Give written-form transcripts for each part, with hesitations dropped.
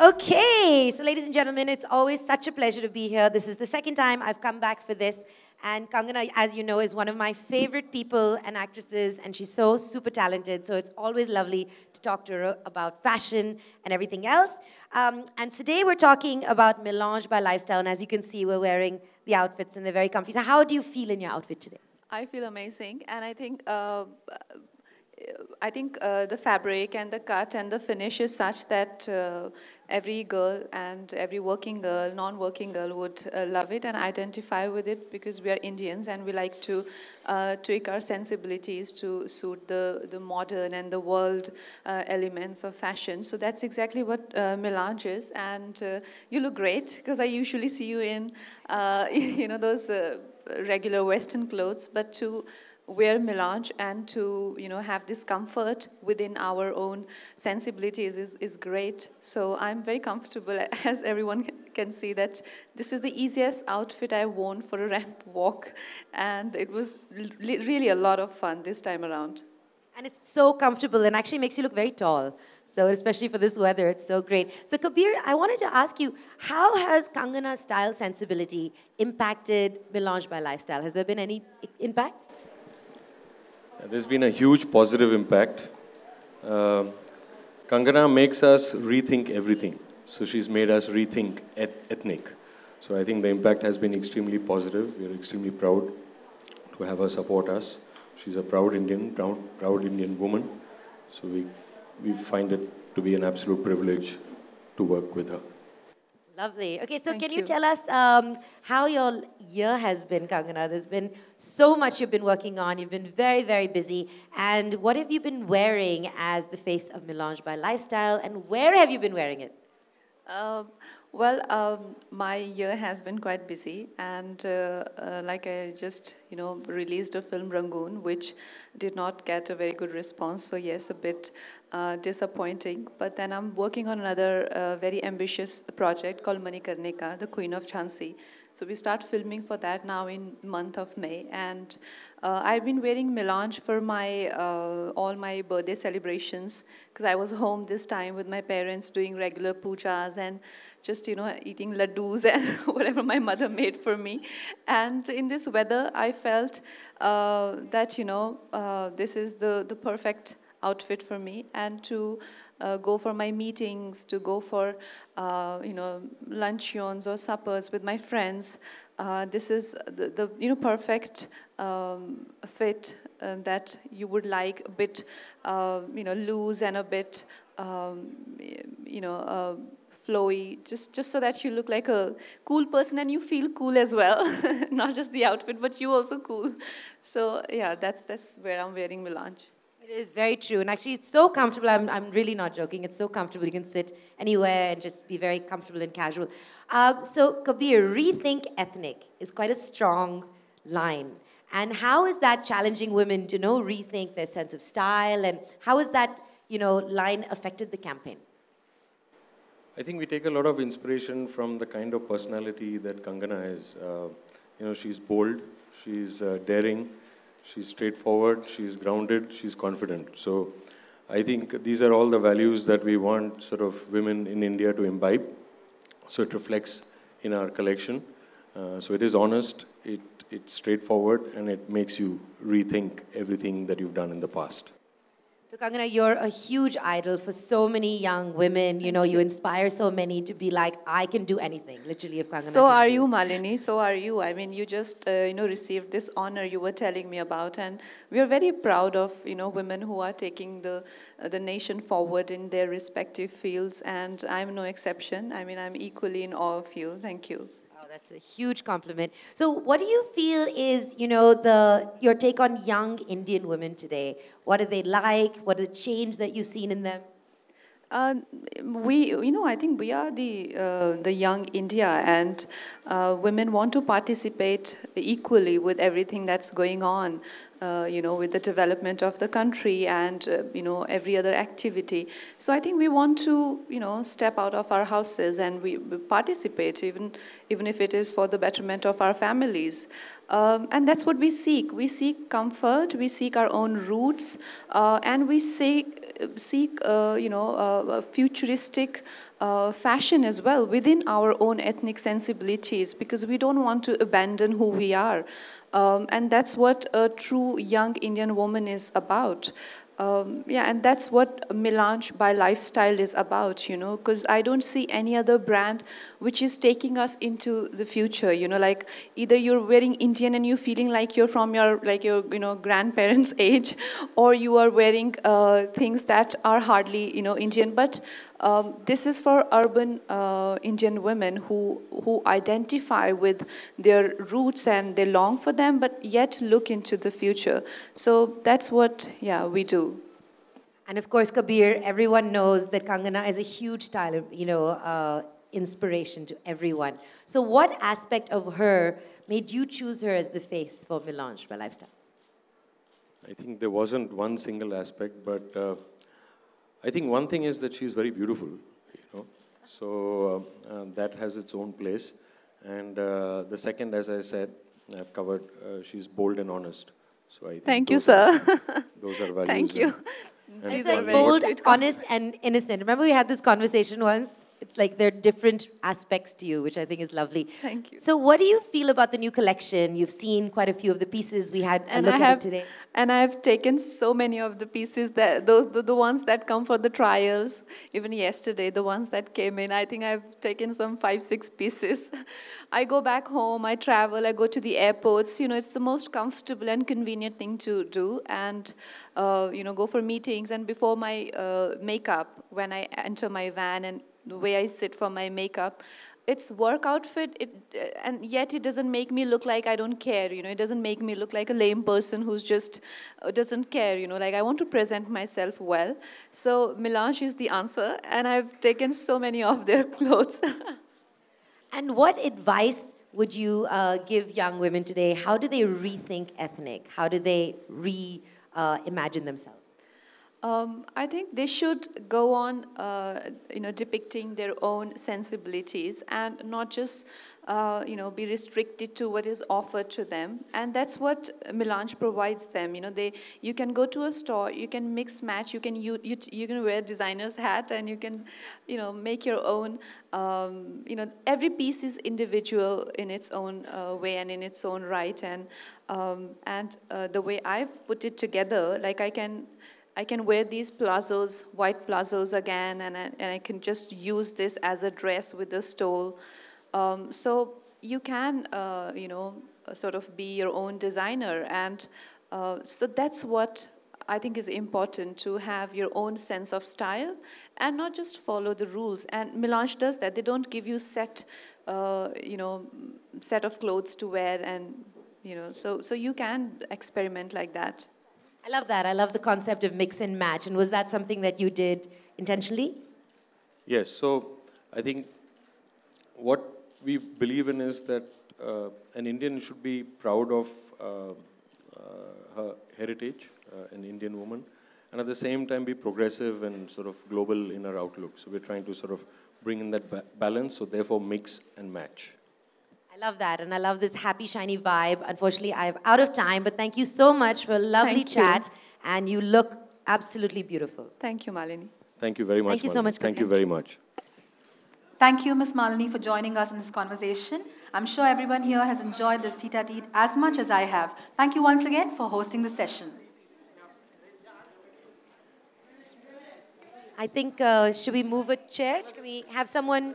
Okay, so ladies and gentlemen, it's always such a pleasure to be here. This is the second time I've come back for this. And Kangana, as you know, is one of my favorite people and actresses, and she's so super talented. So it's always lovely to talk to her about fashion and everything else. And today we're talking about Melange by Lifestyle. And as you can see, we're wearing the outfits and they're very comfy. So how do you feel in your outfit today? I feel amazing. And I think I think the fabric and the cut and the finish is such that every girl and every working girl, non-working girl would love it and identify with it, because we are Indians and we like to tweak our sensibilities to suit the modern and the world elements of fashion. So that's exactly what Melange is, and you look great, because I usually see you in those regular Western clothes, but to wear melange and to have this comfort within our own sensibilities is great. So I'm very comfortable, as everyone can see, that this is the easiest outfit I've worn for a ramp walk, and it was really a lot of fun this time around. And it's so comfortable and actually makes you look very tall. So especially for this weather, it's so great. So Kabir, I wanted to ask you, how has Kangana's style sensibility impacted Melange by Lifestyle? Has there been any impact? There's been a huge positive impact. Kangana makes us rethink everything. So she's made us rethink ethnic. So I think the impact has been extremely positive. We are extremely proud to have her support us. She's a proud Indian, proud Indian woman. So we find it to be an absolute privilege to work with her. Lovely. Okay, so Thank can you you. tell us how your year has been, Kangana? There's been so much you've been working on. You've been very, very busy. And what have you been wearing as the face of Melange by Lifestyle? And where have you been wearing it? My year has been quite busy, and like I just, released a film Rangoon, which did not get a very good response. So yes, a bit disappointing. But then I'm working on another very ambitious project called Manikarnika, the Queen of Jhansi. So we start filming for that now in month of May, and I've been wearing melange for my all my birthday celebrations, because I was home this time with my parents doing regular pujas and just eating laddus and whatever my mother made for me. And in this weather, I felt that this is the perfect outfit for me, and to go for my meetings, to go for luncheons or suppers with my friends. This is the perfect fit that you would like, a bit loose and a bit flowy, just so that you look like a cool person and you feel cool as well. Not just the outfit, but you also cool. So yeah, that's where I'm wearing melange. It is very true. And actually, it's so comfortable. I'm really not joking. It's so comfortable. You can sit anywhere and just be very comfortable and casual. So, Kabir, rethink ethnic is quite a strong line. And how is that challenging women to rethink their sense of style? And how has that line affected the campaign? I think we take a lot of inspiration from the kind of personality that Kangana is. She's bold, she's daring, she's straightforward, she's grounded, she's confident. So I think these are all the values that we want sort of women in India to imbibe. So it reflects in our collection. So it is honest, it's straightforward, and it makes you rethink everything that you've done in the past. So Kangana, you're a huge idol for so many young women. You inspire so many to be like, I can do anything, literally, if Kangana So can are do you, it. Malini. So are you. I mean, you just, received this honor you were telling me about. And we are very proud of, women who are taking the nation forward in their respective fields. And I'm no exception. I mean, I'm equally in awe of you. Thank you. Wow, that's a huge compliment. So what do you feel is, your take on young Indian women today? What are they like? What are the change that you've seen in them? I think we are the young India, and women want to participate equally with everything that's going on, with the development of the country and, every other activity. So I think we want to, step out of our houses and we participate, even if it is for the betterment of our families. And that's what we seek. We seek comfort, we seek our own roots, and we seek futuristic fashion as well within our own ethnic sensibilities, because we don't want to abandon who we are. And that's what a true young Indian woman is about. yeah, and that's what Melange by Lifestyle is about, you know, because I don't see any other brand which is taking us into the future, you know, like either you're wearing Indian and you're feeling like you're from your, you know, grandparents' age, or you are wearing things that are hardly, you know, Indian, but this is for urban Indian women who identify with their roots and they long for them, but yet look into the future. So that's what, yeah, we do. And of course, Kabir, everyone knows that Kangana is a huge style, inspiration to everyone. So what aspect of her made you choose her as the face for Melange by Lifestyle? I think there wasn't one single aspect, but I think one thing is that she's very beautiful, you know. So that has its own place. And the second, as I said, I've covered, she's bold and honest. So I think Thank you, sir. Those are values. Thank you. It's like bold, honest, and innocent. Remember we had this conversation once? It's like there are different aspects to you, which I think is lovely. Thank you. So what do you feel about the new collection? You've seen quite a few of the pieces. We had a look at it today. And I've taken so many of the pieces, that the ones that come for the trials. Even yesterday, the ones that came in, I think I've taken some 5-6 pieces. I go back home, I travel, I go to the airports. You know, it's the most comfortable and convenient thing to do. And, go for meetings. And before my makeup, when I enter my van and the way I sit for my makeup, it's work outfit, and yet it doesn't make me look like I don't care, you know, it doesn't make me look like a lame person who's just doesn't care, you know, like I want to present myself well. So Melange is the answer, and I've taken so many of their clothes. And what advice would you give young women today? How do they rethink ethnic? How do they reimagine themselves? I think they should go on, depicting their own sensibilities and not just, be restricted to what is offered to them. And that's what Melange provides them. You know, you can go to a store, you can mix match, you can wear designer's hat, and you can, make your own. Every piece is individual in its own way and in its own right. And the way I've put it together, like I can wear these plazos, white plazos again, and I can just use this as a dress with a stole. So you can, sort of be your own designer. And so that's what I think is important, to have your own sense of style and not just follow the rules. And Melange does that. They don't give you set of clothes to wear, and, so you can experiment like that. I love that. I love the concept of mix and match. And was that something that you did intentionally? Yes. So I think what we believe in is that an Indian should be proud of her heritage, an Indian woman, and at the same time be progressive and sort of global in her outlook. So we're trying to sort of bring in that balance, so therefore mix and match. I love that, and I love this happy, shiny vibe. Unfortunately, I'm out of time, but thank you so much for a lovely chat, and you look absolutely beautiful. Thank you, Malini. Thank you very much, Thank you so much. Thank you very much. Thank you, Ms. Malini, for joining us in this conversation. I'm sure everyone here has enjoyed this tete-a-tete as much as I have. Thank you once again for hosting the session. I think, should we move a chair? Can we have someone...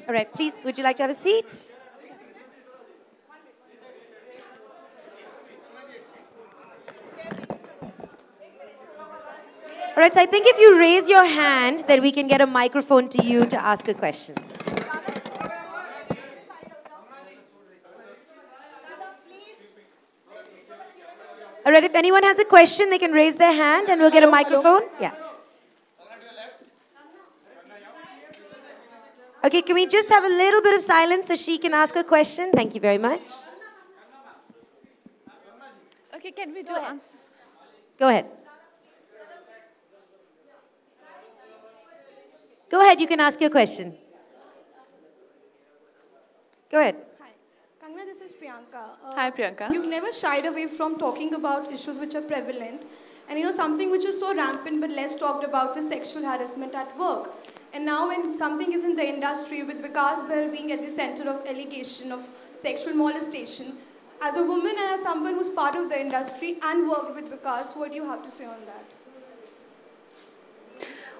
All right, please, would you like to have a seat? All right, so I think if you raise your hand, then we can get a microphone to you to ask a question. All right, if anyone has a question, they can raise their hand and we'll get a microphone. Yeah. Okay, can we just have a little bit of silence so she can ask a question? Thank you very much. Okay, can we do answers? Go ahead. Go ahead, you can ask your question. Go ahead. Hi. Kangana, this is Priyanka. Hi, Priyanka. You've never shied away from talking about issues which are prevalent. And something which is so rampant but less talked about is sexual harassment at work. And now when something is in the industry with Vikas Bell being at the center of allegation of sexual molestation, as a woman and as someone who's part of the industry and worked with Vikas, what do you have to say on that?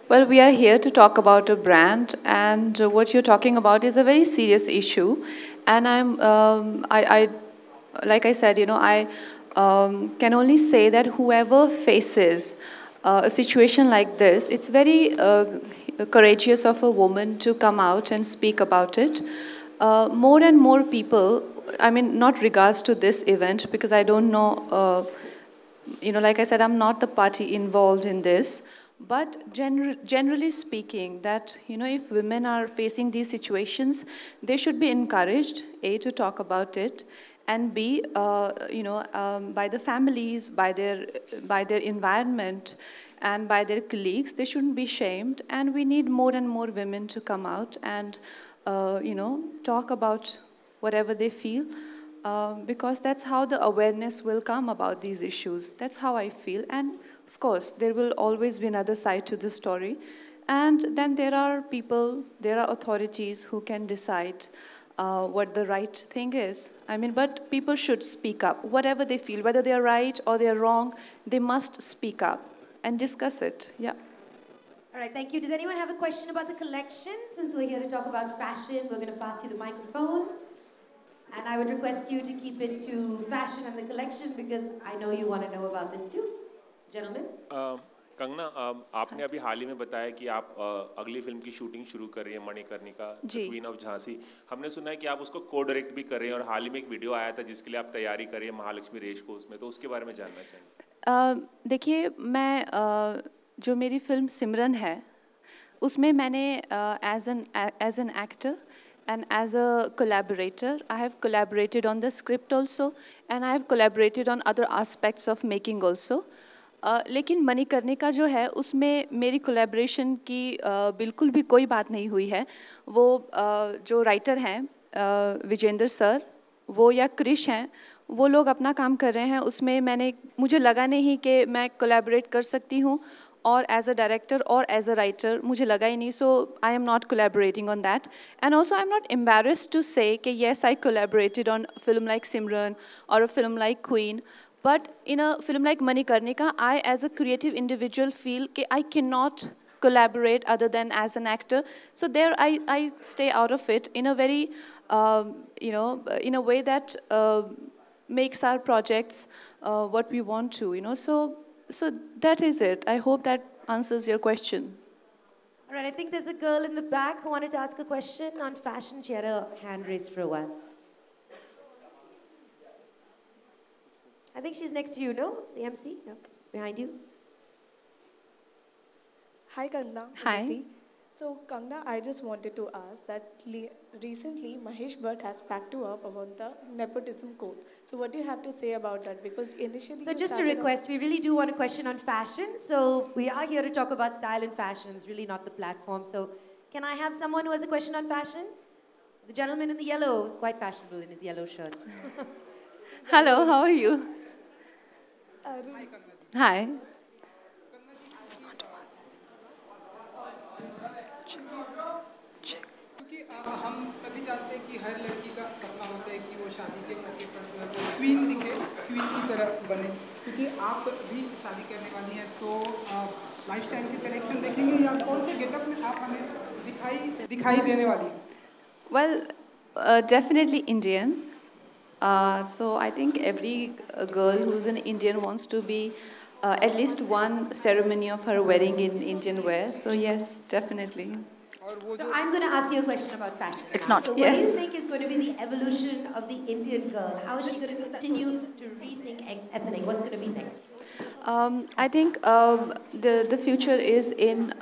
Well, we are here to talk about a brand, and what you're talking about is a very serious issue. And like I said, I can only say that whoever faces a situation like this, it's very courageous of a woman to come out and speak about it. More and more people, I mean, not regards to this event, because I don't know, like I said, I'm not the party involved in this. But generally speaking, that, if women are facing these situations, they should be encouraged, A, to talk about it, and B, by the families, by their environment, and by their colleagues. They shouldn't be shamed, and we need more and more women to come out and, talk about whatever they feel, because that's how the awareness will come about these issues. That's how I feel. And of course, there will always be another side to the story. And then there are people, there are authorities who can decide what the right thing is. I mean, but people should speak up. Whatever they feel, whether they are right or they are wrong, they must speak up and discuss it. Yeah. All right, thank you. Does anyone have a question about the collection? Since we're here to talk about fashion, we're going to pass you the microphone. And I would request you to keep it to fashion and the collection, because I know you want to know about this too. Gentlemen? Kangana, आपने अभी हाल ही में बताया कि आप अगली film की shooting शुरू कर रही हैं, मणिकर्णिका, क्वीन ऑफ झांसी. हमने सुना है कि आप उसको को डायरेक्ट भी कर रहे हैं, और हाल ही में एक वीडियो आया था जिसके लिए आप तैयारी कर रही हैं महालक्ष्मी रेश को उसमें, तो उसके बारे में जानना चाहिए. देखिए, मैं जो मेरी फिल्म सिमरन है, उसमें मैंने as an actor and as a collaborator, I have collaborated on the script also, and I have collaborated on other aspects of making also. लेकिन मणिकर्णिका जो है, उसमें मेरी कोलैबोरेशन की बिल्कुल भी कोई बात नहीं हुई है. वो जो राइटर हैं विजेंद्र सर, वो या क्रिश हैं, वो लोग अपना काम कर रहे हैं. उसमें मुझे लगा नहीं कि मैं कोलैबोरेट कर सकती हूँ, और एज अ डायरेक्टर और एज अ राइटर मुझे लगा ही नहीं. So I am not collaborating on that. And also I am not embarrassed to say कि yes I collaborated on film like Simran और a film like Queen. But in a film like Manikarnika, I as a creative individual feel that I cannot collaborate other than as an actor. So there I stay out of it in a very, in a way that makes our projects what we want to, So that is it. I hope that answers your question. All right, I think there's a girl in the back who wanted to ask a question on fashion. She had a hand raised for a while. I think she's next to you, no? The MC? No. Behind you? Hi, Kangana. Hi. So, Kangana, I just wanted to ask that recently Mahesh Bhatt has backed you up about the nepotism code. So, what do you have to say about that? Because initially... So, just a request. We really do want a question on fashion. So, we are here to talk about style and fashion. It's really not the platform. So, can I have someone who has a question on fashion? The gentleman in the yellow is quite fashionable in his yellow shirt. Hello, how are you? Hi. It's not क्योंकि हम सभी जानते हैं कि हर लड़की का सपना होता है कि वो शादी के मौके पर क्वीन दिखे, क्वीन की तरह बने. क्योंकि आप भी शादी करने वाली हैं, तो लाइफस्टाइल के कलेक्शन देखेंगे या कौन से गेटअप में आप हमें दिखाई देने वाली हैं? Well, definitely Indian. So I think every girl who's an Indian wants to be at least one ceremony of her wedding in Indian wear. So yes, definitely. So I'm going to ask you a question about fashion. It's not. So what do you think is going to be the evolution of the Indian girl? How is she going to continue to rethink ethnic? What's going to be next? I think the future is in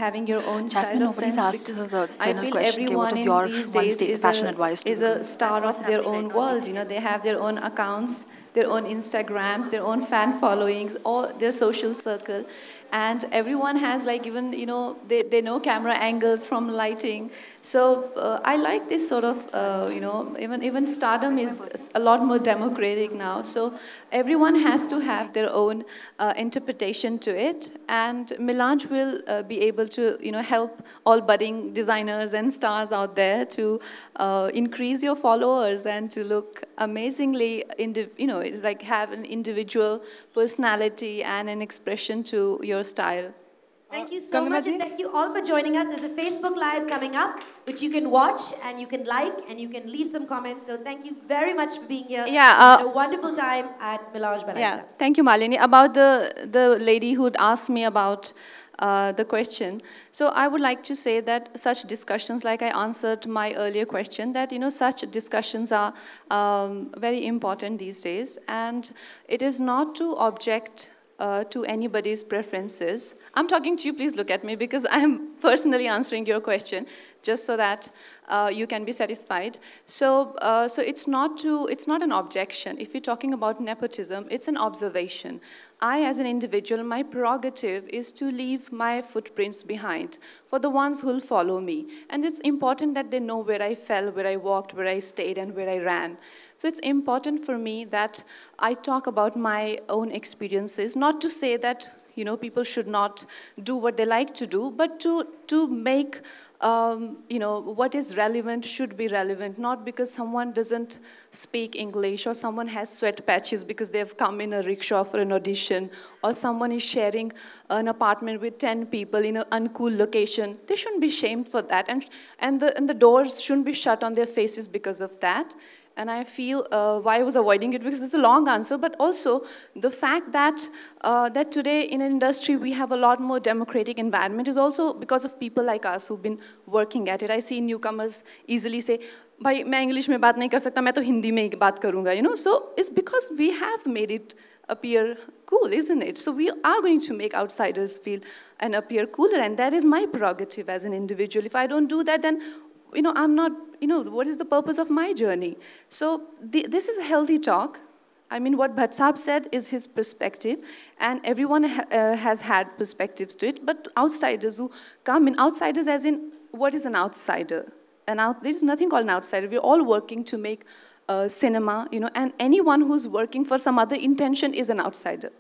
having your own Jasmine, style of nobody's sense. asked Because the I general feel question, okay, what everyone is your in these one days fashion advice to is the a star of their own world. They have their own accounts. their own Instagrams, their own fan followings, or their social circle. And everyone has like even, they know camera angles from lighting. So I like this sort of, even stardom is a lot more democratic now. So everyone has to have their own interpretation to it. And Melange will be able to, help all budding designers and stars out there to increase your followers and to look amazingly, it's like have an individual personality and an expression to your style. Thank you so much, and thank you all for joining us. There's a Facebook Live coming up, which you can watch, and you can like, and you can leave some comments. So thank you very much for being here. Yeah, a wonderful time at Melange by yeah, Lifestyle. thank you, Malini. About the lady who'd asked me about the question. So I would like to say that such discussions, like I answered my earlier question, that such discussions are very important these days, and it is not to object to anybody's preferences. I'm talking to you, please look at me, because I'm personally answering your question, just so that you can be satisfied. So, so it's not an objection. If you're talking about nepotism, it's an observation. I, as an individual, my prerogative is to leave my footprints behind for the ones who will follow me. And it's important that they know where I fell, where I walked, where I stayed, and where I ran. So it's important for me that I talk about my own experiences, not to say that people should not do what they like to do, but to make what is relevant should be relevant, not because someone doesn't speak English or someone has sweat patches because they've come in a rickshaw for an audition, or someone is sharing an apartment with 10 people in an uncool location. They shouldn't be shamed for that, and the doors shouldn't be shut on their faces because of that. And I feel why I was avoiding it, because it's a long answer, but also the fact that that today in an industry we have a lot more democratic environment is also because of people like us who've been working at it. I see newcomers easily say, "Bhai, मैं English में बात नहीं कर सकता, मैं तो हिंदी में ही बात करूँगा," So it's because we have made it appear cool, isn't it? So we are going to make outsiders feel and appear cooler, and that is my prerogative as an individual. If I don't do that, then I'm not, what is the purpose of my journey? So this is a healthy talk. I mean, what Bhatt Saab said is his perspective, and everyone has had perspectives to it, but outsiders who come in, outsiders as in, what is an outsider? There's nothing called an outsider. We're all working to make cinema, and anyone who's working for some other intention is an outsider.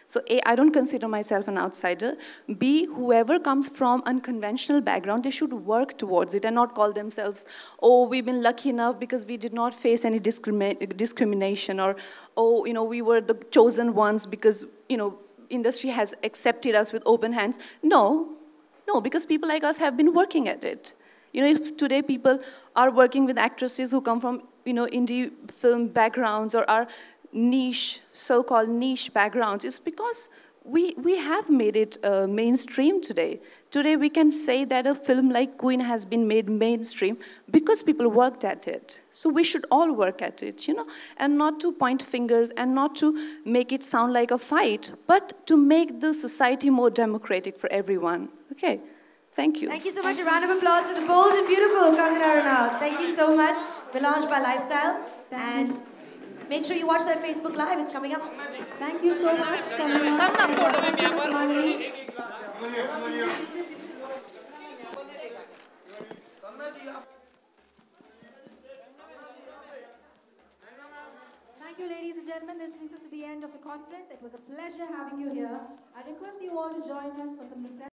So A, I don't consider myself an outsider. B, whoever comes from unconventional background, they should work towards it and not call themselves, "Oh, we've been lucky enough because we did not face any discrimination," or, "Oh, we were the chosen ones because, industry has accepted us with open hands." No, because people like us have been working at it. If today people are working with actresses who come from, indie film backgrounds or are niche, so-called niche backgrounds, it's because we have made it mainstream today. Today we can say that a film like Queen has been made mainstream because people worked at it. So we should all work at it, and not to point fingers and not to make it sound like a fight, but to make the society more democratic for everyone. Okay, thank you. Thank you so much. A round of applause for the bold and beautiful Kangana Ranaut. Thank you so much. Melange by Lifestyle. And make sure you watch that Facebook Live. It's coming up. Thank you so much, Kangana. Thank you, Ms. Malini. Thank you, ladies and gentlemen. This brings us to the end of the conference. It was a pleasure having you here. I request you all to join us for some refreshments.